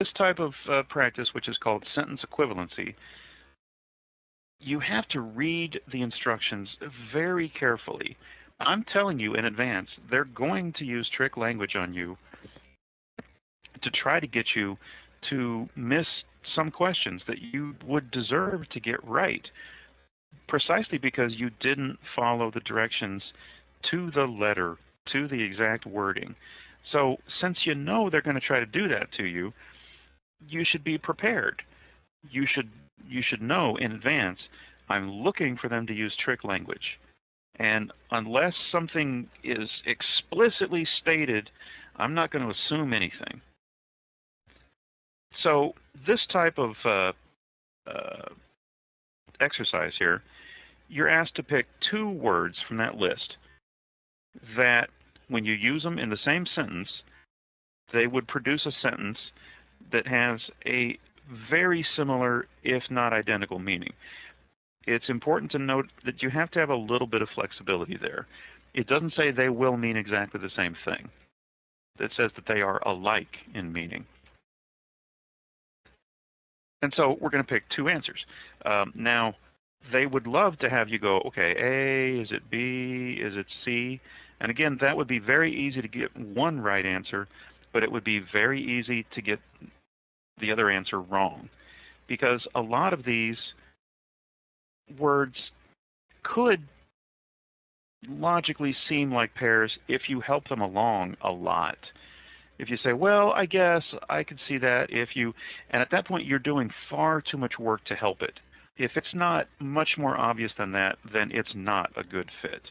This type of practice, which is called sentence equivalency, you have to read the instructions very carefully. I'm telling you in advance, they're going to use trick language on you to try to get you to miss some questions that you would deserve to get right, precisely because you didn't follow the directions to the letter, to the exact wording. So since you know they're going to try to do that to you, you should be prepared. You should know in advance, I'm looking for them to use trick language. And unless something is explicitly stated, I'm not going to assume anything. So this type of exercise here, you're asked to pick 2 words from that list that, when you use them in the same sentence, they would produce a sentence that has a very similar, if not identical, meaning. It's important to note that you have to have a little bit of flexibility there. It doesn't say they will mean exactly the same thing. It says that they are alike in meaning. And so we're going to pick 2 answers. Now, they would love to have you go, okay, A, is it B, is it C? And again, that would be very easy to get one right answer, but it would be very easy to get the other answer wrong. Because a lot of these words could logically seem like pairs if you help them along a lot. If you say, well, I guess I could see that if you, and at that point you're doing far too much work to help it. If it's not much more obvious than that, then it's not a good fit.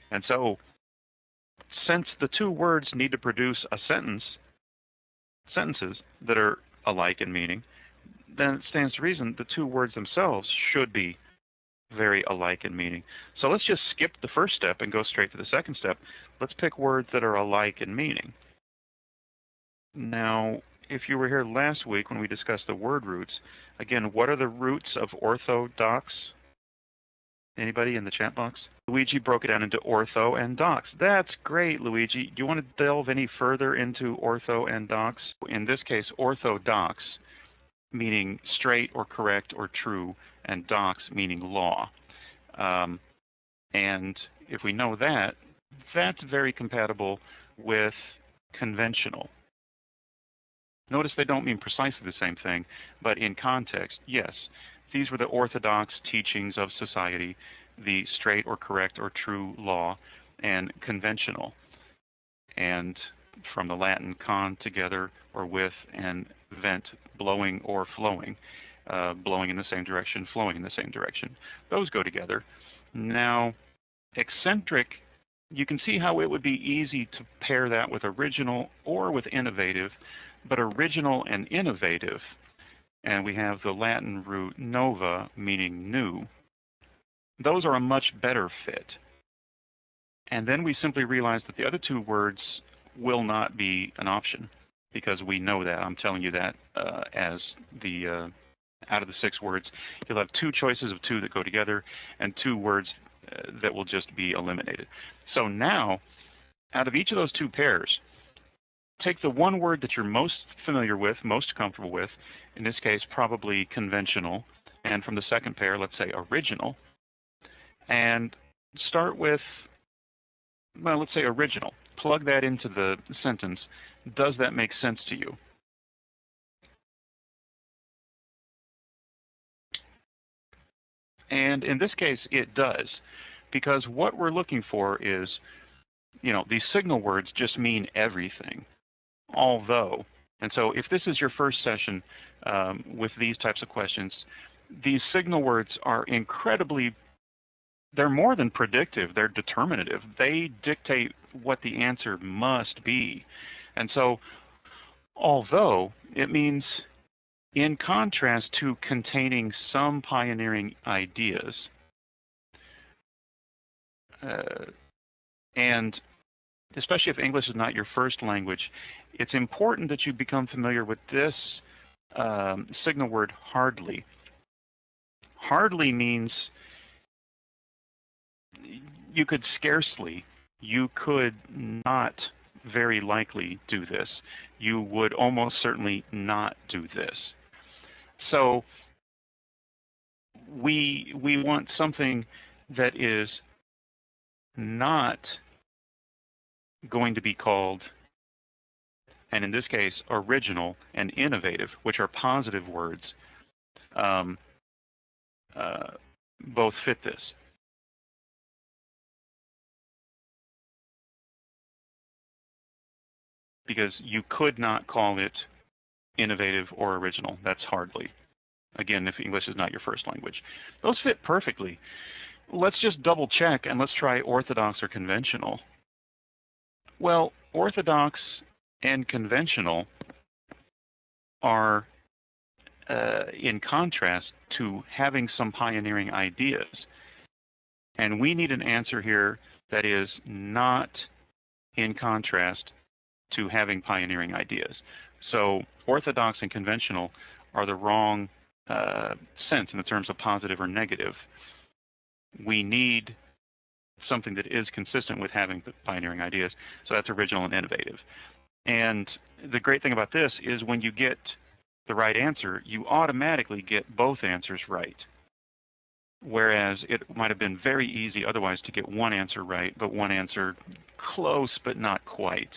And so, since the 2 words need to produce a sentences that are alike in meaning, then it stands to reason the 2 words themselves should be very alike in meaning. So let's just skip the first step and go straight to the second step. Let's pick words that are alike in meaning. Now, if you were here last week when we discussed the word roots, again, what are the roots of orthodox? Anybody in the chat box? Luigi broke it down into ortho and dox. That's great, Luigi. Do you want to delve any further into ortho and dox? In this case, orthodox, meaning straight or correct or true, and dox, meaning law. And if we know that, that's very compatible with conventional. Notice they don't mean precisely the same thing, but in context, yes. These were the orthodox teachings of society, the straight or correct or true law, and conventional. And from the Latin con, together, or with, and vent, blowing or flowing. Blowing in the same direction, flowing in the same direction. Those go together. Now, eccentric, you can see how it would be easy to pair that with original or with innovative, but original and innovative, and we have the Latin root nova, meaning new, those are a much better fit. And then we simply realize that the other 2 words will not be an option, because we know that. I'm telling you that as the out of the 6 words, you'll have 2 choices of 2 that go together, and 2 words that will just be eliminated. So now, out of each of those 2 pairs, take the one word that you're most familiar with, most comfortable with, in this case probably conventional, and from the second pair, let's say original, and start with, well, let's say original. Plug that into the sentence. Does that make sense to you? And in this case, it does, because what we're looking for is, these signal words just mean everything. Although, and so if this is your first session with these types of questions, these signal words are they're more than predictive, they're determinative. They dictate what the answer must be. And so, although it means, in contrast to containing some pioneering ideas, and especially if English is not your first language, it's important that you become familiar with this signal word hardly. Hardly means you could not very likely do this. You would almost certainly not do this. So we want something that is not going to be called, and in this case, original and innovative, which are positive words, both fit this. Because you could not call it innovative or original. That's hardly. Again, if English is not your first language. Those fit perfectly. Let's just double check and let's try orthodox or conventional. Well, orthodox and conventional are in contrast to having some pioneering ideas. And we need an answer here that is not in contrast to having pioneering ideas. So orthodox and conventional are the wrong sense in the terms of positive or negative. We need something that is consistent with having pioneering ideas. So that's original and innovative. And the great thing about this is when you get the right answer, you automatically get both answers right. Whereas it might have been very easy otherwise to get one answer right, but one answer close but not quite.